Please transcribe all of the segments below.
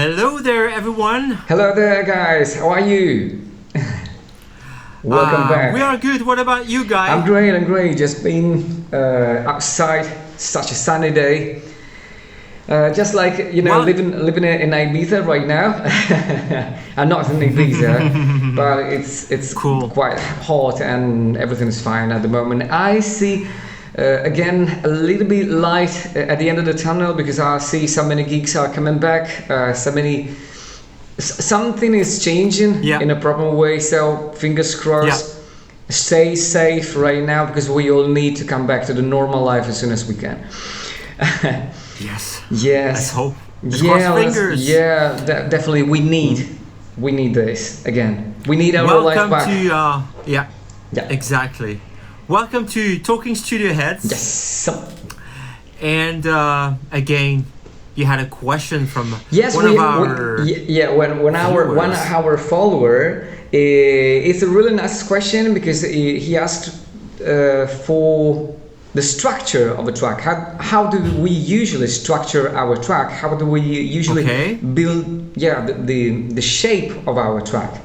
Hello there, everyone. Hello there, guys. How are you? Welcome back. We are good. What about you guys? I'm great. I'm great. Just been outside. Such a sunny day. Just like living in Ibiza right now. I'm not in Ibiza, but it's cool. Quite hot and everything is fine at the moment. I see. Again, a little bit light at the end of the tunnel because I see so many gigs are coming back. Something is changing in a proper way. So fingers crossed. Stay safe right now because we all need to come back to the normal life as soon as we can. Yes. Let's hope. Cross fingers. Definitely. We need this again. We need our life back. Welcome to exactly. Welcome to Talking Studio Heads. Yes. And again, you had a question from one of our follower. It's a really nice question because he asked for the structure of a track. How do we usually structure our track? How do we usually build the shape of our track?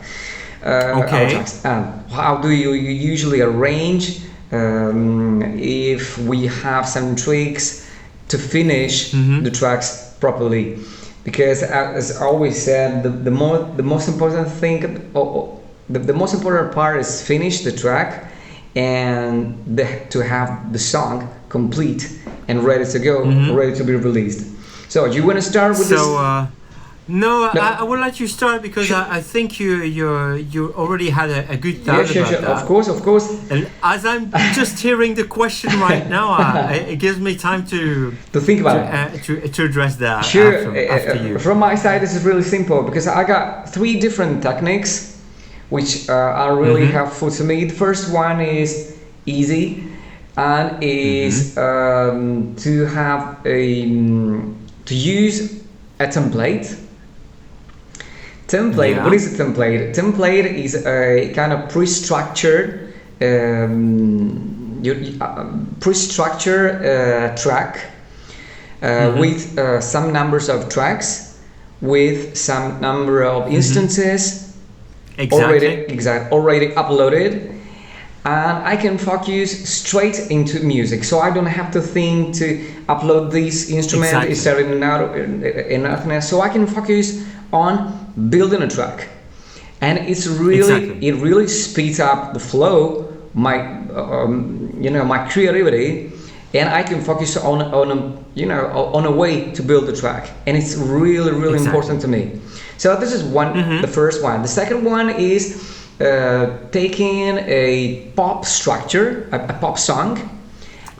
Our tracks. How do you usually arrange? If we have some tricks to finish the tracks properly, because as I always said, the most important thing, the most important part is finish the track and to have the song complete and ready to go, ready to be released. So you want to start with this? No, I will let you start because I think you already had a good thought about that. Of course. And as I'm just hearing the question right now, it gives me time to think about it. To address that. Sure. After you. From my side, this is really simple because I got 3 different techniques which are really helpful to me. The first one is easy and is to have to use a template. What is a template? Template is a kind of pre-structured track with some numbers of tracks, with some number of instances already uploaded, and I can focus straight into music, so I don't have to think to upload this instrument instead in nothing. So I can focus on building a track, and it's really it really speeds up the flow, my my creativity, and I can focus on a way to build the track, and it's really important to me. So this is the first one. The second one is taking a pop structure, a pop song,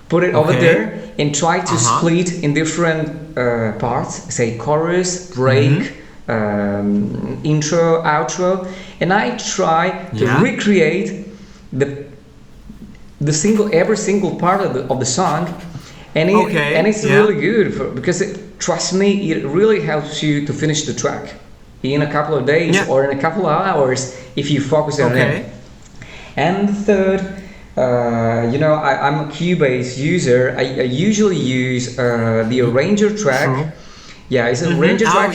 put it over there, and try to split in different parts, say chorus, break, intro, outro, and I try to recreate every single part of the song, and it's really good because trust me, it really helps you to finish the track in a couple of days or in a couple of hours if you focus on it. And third, I'm a Cubase user. I usually use the arranger track. It's an arranger track.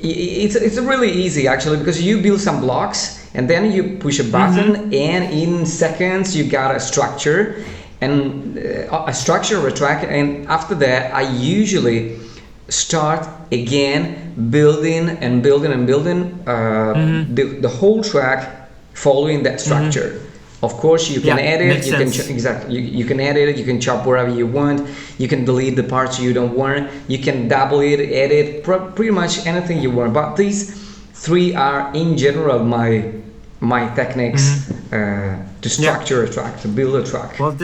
It's really easy actually because you build some blocks and then you push a button and in seconds you got a structure and a track, and after that I usually start again building the whole track following that structure. Of course, you can edit. You can edit. You can chop wherever you want. You can delete the parts you don't want. You can double it, edit, pretty much anything you want. But these 3 are, in general, my techniques to structure a track, to build a track. Well,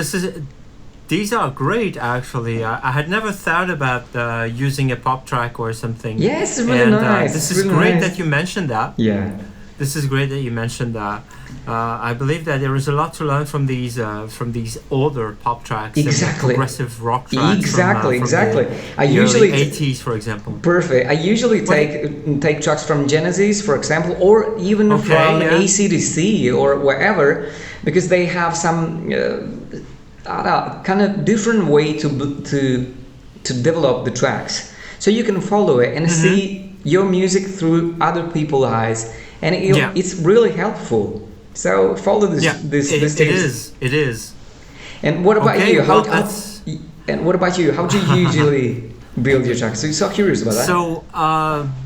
these are great. Actually, I had never thought about using a pop track or something. Yes, really nice. This is really great that you mentioned that. Yeah. This is great that you mentioned that. I believe that there is a lot to learn from these older pop tracks, and progressive rock tracks. Exactly. I usually 80s, for example. Perfect. I usually take tracks from Genesis, for example, or even from AC/DC or wherever, because they have some kind of different way to develop the tracks. so you can follow it and see your music through other people's eyes, and it's really helpful. So follow this tips. It is. And what about you? And what about you? How do you usually build your tracks? So curious about that. So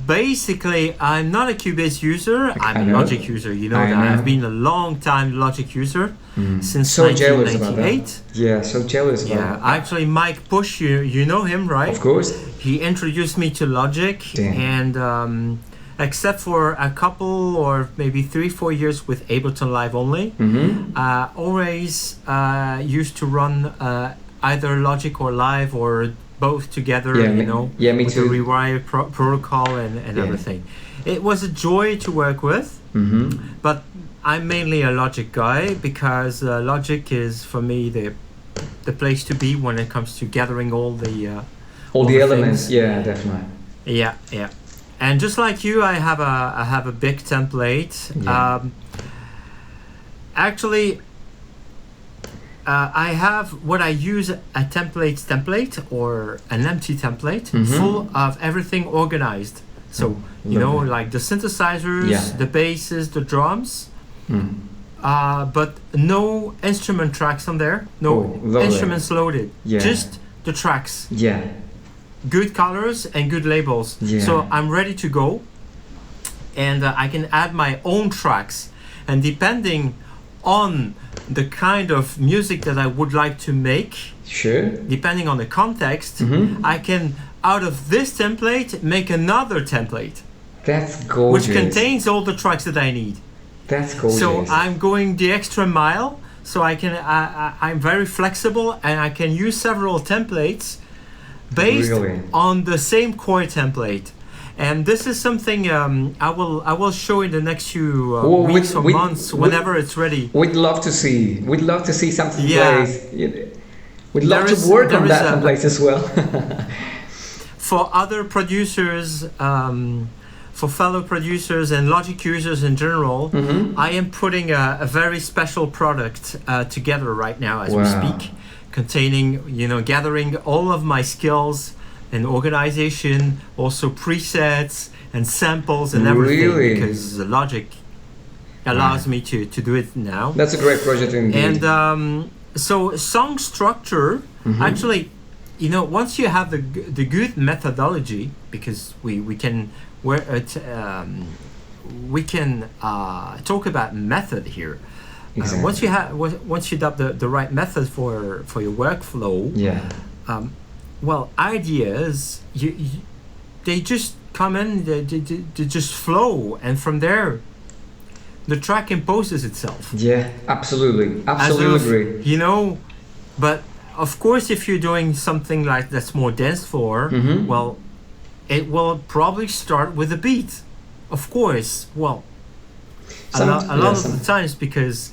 basically, I'm not a Cubase user. I'm a Logic user. You know that. I've been a long time Logic user since 1998. Yeah, so jealous about that. Actually, Mike Bush, you know him, right? Of course. He introduced me to Logic, and except for a couple or maybe 3-4 years with Ableton Live only, always used to run either Logic or Live or both together, me with too. the Rewire protocol and everything. It was a joy to work with, but I'm mainly a Logic guy because Logic is for me the place to be when it comes to gathering all the elements. Things. Yeah, definitely. Yeah. And just like you, I have a big template. Yeah. Actually, I have what I use a template or an empty template full of everything organized. So like the synthesizers, the basses, the drums, but no instrument tracks on there. No instruments loaded. Yeah. Just the tracks. Yeah. Good colors and good labels. Yeah. So I'm ready to go, and I can add my own tracks, and depending on the kind of music that I would like to make, depending on the context, I can out of this template make another template. That's gorgeous. Which contains all the tracks that I need. That's gorgeous. So I'm going the extra mile, so I can I'm very flexible, and I can use several templates based on the same core template. And this is something I will show in the next few weeks or months, whenever it's ready. We'd love to see. We'd love to see something place. We'd love to work on that template as well. For other producers, for fellow producers and Logic users in general, I am putting a very special product together right now as we speak, containing, gathering all of my skills and organization, also presets and samples and everything, because Logic allows me to do it now. That's a great project indeed. And so song structure, actually, once you have the good methodology, because we can talk about method here. Exactly. Once you adopt the right method for your workflow, ideas they just come in, they just flow, and from there the track imposes itself. Yeah, absolutely agree. But of course, if you're doing something like that's more dance floor, well, it will probably start with a beat. Of course, well, a lot of the times, because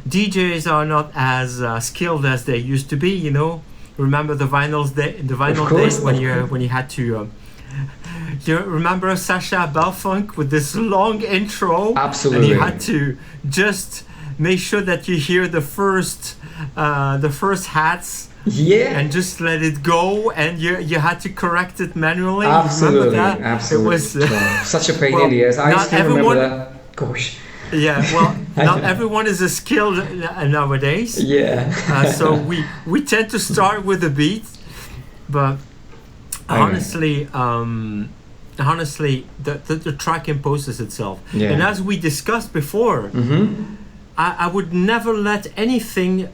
DJs are not as skilled as they used to be. Remember the vinyl days when you had to. You remember Sacha Belfunk with this long intro? Absolutely. And you had to just make sure that you hear the first hats. Yeah. And just let it go, and you had to correct it manually. Absolutely. Remember that? Absolutely. It was such a pain in the ass. I still remember that. Gosh. Yeah, well, not everyone is as skilled nowadays. Yeah. So we tend to start with a beat, but honestly, the track imposes itself. Yeah. And as we discussed before, I would never let anything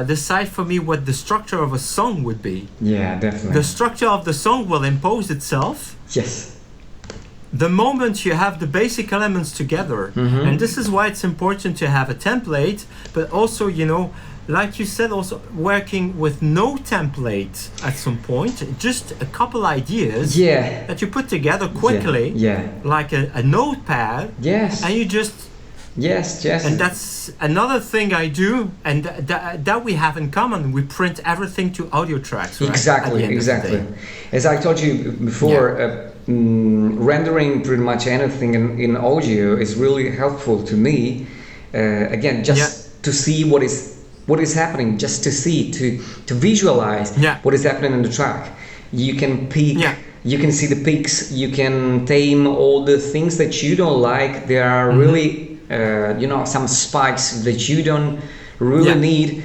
decide for me what the structure of a song would be. Yeah, definitely. The structure of the song will impose itself. Yes. The moment you have the basic elements together, and this is why it's important to have a template, but also, like you said, also working with no template at some point, just a couple ideas that you put together quickly, like a notepad, and you just... Yes. And that's another thing I do, and that we have in common. We print everything to audio tracks, right? Exactly. As I told you before, rendering pretty much anything in audio is really helpful to me. Again, just to see what is happening, just to see, to visualize what is happening in the track. You can pick You can see the peaks. You can tame all the things that you don't like. There are really, some spikes that you don't really need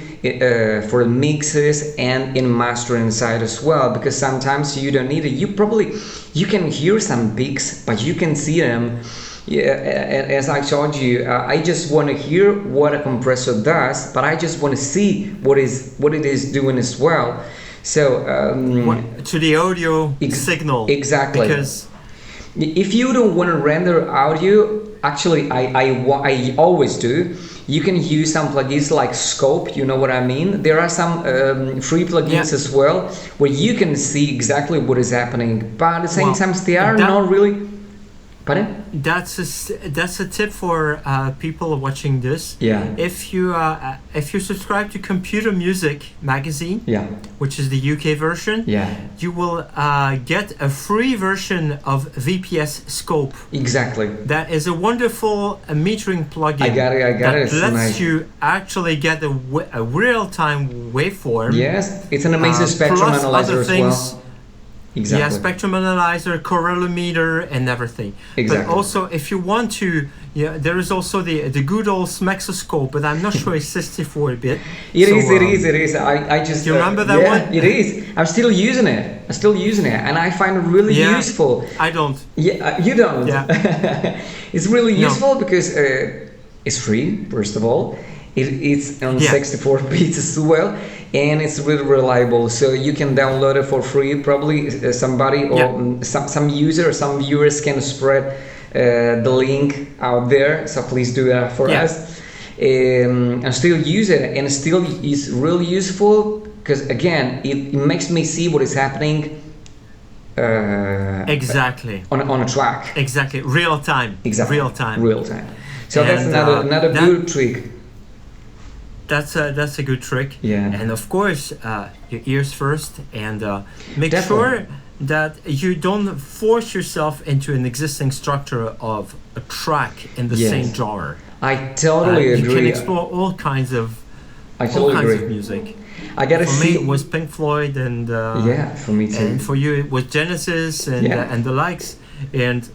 for mixes and in mastering side as well, because sometimes you don't need it. You can hear some peaks, but you can see them. As I told you, I just want to hear what a compressor does, but I just want to see what it is doing as well. So to the audio signal, exactly. Because if you don't want to render audio, actually, I always do. You can use some plugins like Scope. You know what I mean? There are some free plugins as well where you can see exactly what is happening, but at the same time, they are not really. Pardon? That's a tip for people watching this. Yeah. If you subscribe to Computer Music magazine, which is the UK version, you will get a free version of VPS Scope. Exactly. That is a wonderful metering plugin. I got it. That lets you actually get a real-time waveform. Yes, it's an amazing spectrum analyzer as well. Exactly. Yeah, spectrum analyzer, correlometer, and everything. Exactly. But also, if you want to, there is also the good old Smexoscope, but I'm not sure it's 64 bit. It is. I just. You remember that one? It is. I'm still using it, and I find it really useful. I don't. Yeah, you don't. Yeah. It's really useful because it's free. First of all, it's on 64 bits as well. And it's really reliable, so you can download it for free. Probably somebody or some user or some viewers can spread the link out there, so please do that for us. And still use it, and still is really useful because again it makes me see what is happening exactly on a track. Exactly, real time. Exactly, real time. So that's another good trick. That's a good trick. Yeah. And of course, your ears first, and make Definitely. sure that you don't force yourself into an existing structure of a track in the same genre. I totally agree. You can explore all kinds of music. I gotta for me, it was Pink Floyd, and for me too. And for you, it was Genesis and the likes, and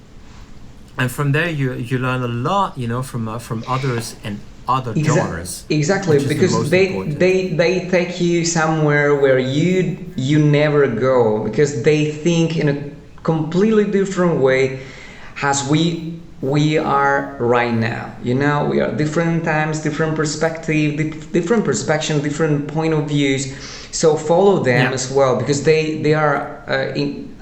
from there you learn a lot, from others and other genres. Exactly, because they take you somewhere where you never go, because they think in a completely different way as we are right now. We are different times, different perspective, different perspective, different point of views. So follow them as well, because they are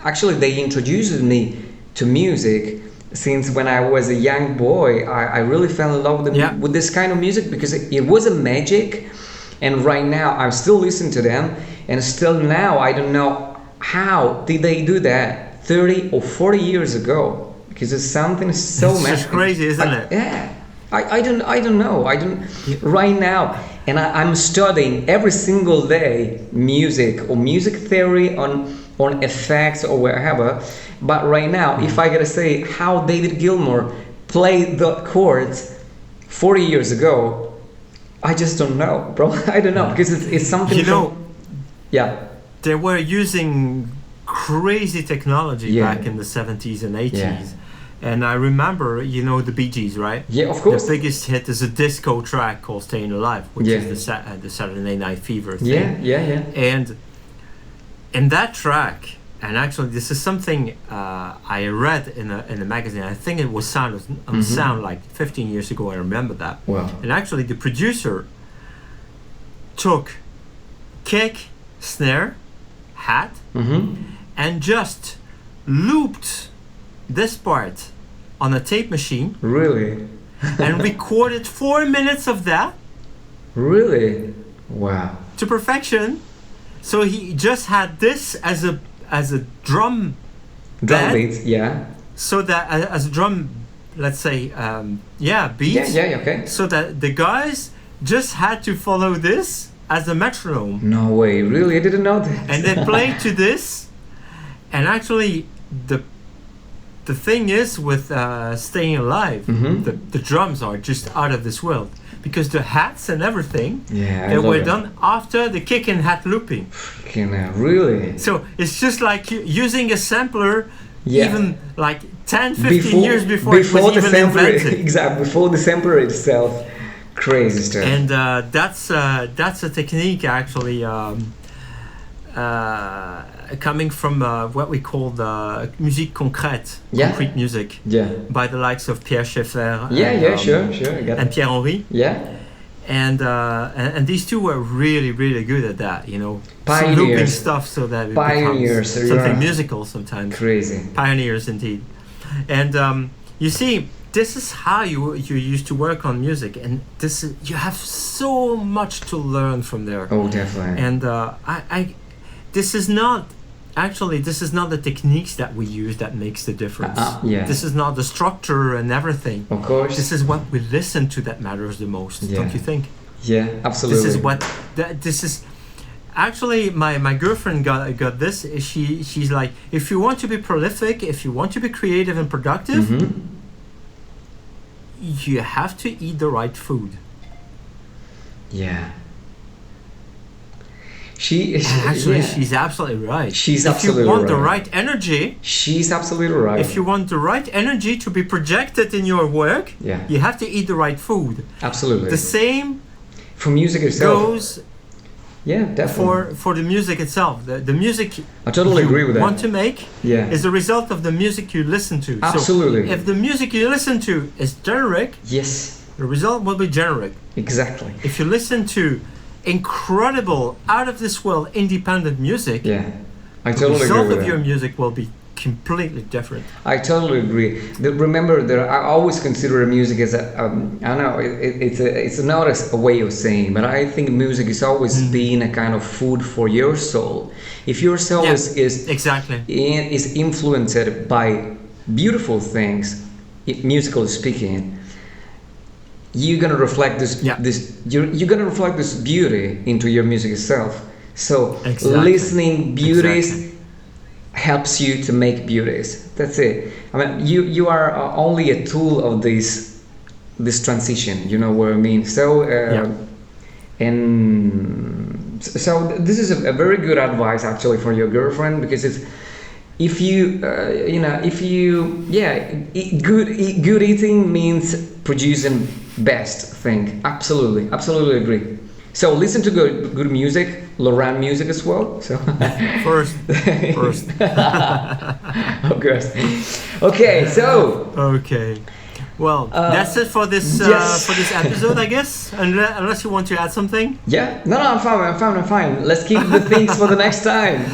actually they introduced me to music. Since when I was a young boy, I really fell in love with this kind of music, because it was a magic. And right now, I'm still listening to them, and still now I don't know how did they do that 30 or 40 years ago, because it's something so magic. It's just crazy, isn't it? Yeah, I don't know. Right now, and I'm studying every single day music or music theory on effects or wherever. But right now, if I gotta say how David Gilmour played the chords 40 years ago, I just don't know, bro. I don't know, because it's something. They were using crazy technology back in the 70s and 80s. Yeah. And I remember, the Bee Gees, right? Yeah, of course. The biggest hit is a disco track called "Stayin Alive," which is the Saturday Night Fever thing. Yeah. And in that track. And actually, this is something I read in a magazine. I think it was Sound like 15 years ago. I remember that. Wow. And actually, the producer took kick, snare, hat, and just looped this part on a tape machine. Really? And recorded 4 minutes of that. Really? Wow. To perfection. So he just had this as a drum beat, so that as a drum, let's say, beat. Okay. So that the guys just had to follow this as a metronome. No way, really? I didn't know that. And they played to this, and actually, the thing is with Stayin Alive, the drums are just out of this world. because the hats and everything, Yeah, they were done after the kick and hat looping. Really? So it's just like using a sampler, Yeah. even like 10, 15 years before it was the even sampler, invented. exactly, before the sampler itself. Crazy stuff. And that's a technique actually coming from what we call the musique concrète, concrete music, by the likes of Pierre Schaeffer and Pierre Henry. Yeah. And these two were really good at that, you know, Pioneers. looping stuff so that it becomes something musical sometimes. Crazy. Pioneers indeed. And you see, this is how you used to work on music, and you have so much to learn from there. Oh, definitely. And this is not the techniques that we use that makes the difference. This is not the structure and everything. Of course. This is what we listen to that matters the most, don't you think? Yeah, absolutely. This is actually my girlfriend got this. She's like, if you want to be prolific, if you want to be creative and productive, you have to eat the right food. Yeah. She's absolutely right. If you want the right energy, she's absolutely right. If you want the right energy to be projected in your work, you have to eat the right food. Absolutely. The same for music itself goes definitely. For the music itself. The music I totally agree with that. want to make is the result of the music you listen to. Absolutely. So if the music you listen to is generic, the result will be generic. Exactly. If you listen to incredible, out of this world independent music, I totally agree with that. The result of your music will be completely different. I totally agree. Remember that I always consider music as I know it's not a way of saying, but I think music is always being a kind of food for your soul. If your soul is influenced by beautiful things, musically speaking, you're gonna reflect you're gonna reflect this beauty into your music itself. So listening beauties helps you to make beauties. That's it. I mean, you are only a tool of this transition. You know what I mean? So and so this is a very good advice actually for your girlfriend, because it's if you good eating means producing best thing. Absolutely agree. So listen to good music, Laurent music as well. So first. Of course. Okay, so well, that's it for this for this episode, I guess. Unless you want to add something. Yeah. No, I'm fine. Let's keep the things for the next time.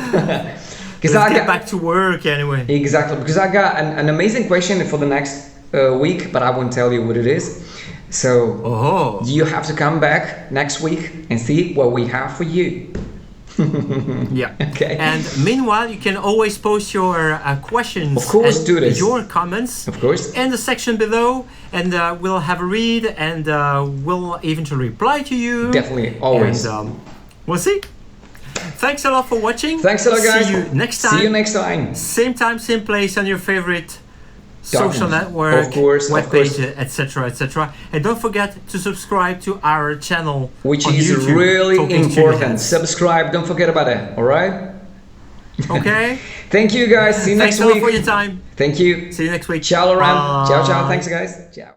Let's get back to work anyway. Exactly, because I got an amazing question for the next week, but I won't tell you what it is. So you have to come back next week and see what we have for you. Okay. And meanwhile, you can always post your questions, of course, do this. Your comments, of course, in the section below, and we'll have a read, and we'll eventually reply to you. Definitely, always. And we'll see. Thanks a lot for watching. Thanks a lot, guys. See you next time. Same time, same place on your favorite social network, of course, webpage, etc. And don't forget to subscribe to our channel, which on is YouTube, really important. Subscribe, don't forget about it. All right? Okay. Thank you, guys. See you next week. Thanks a lot for your time. Thank you. See you next week. Ciao, Laurent. Ciao. Thanks, guys. Ciao.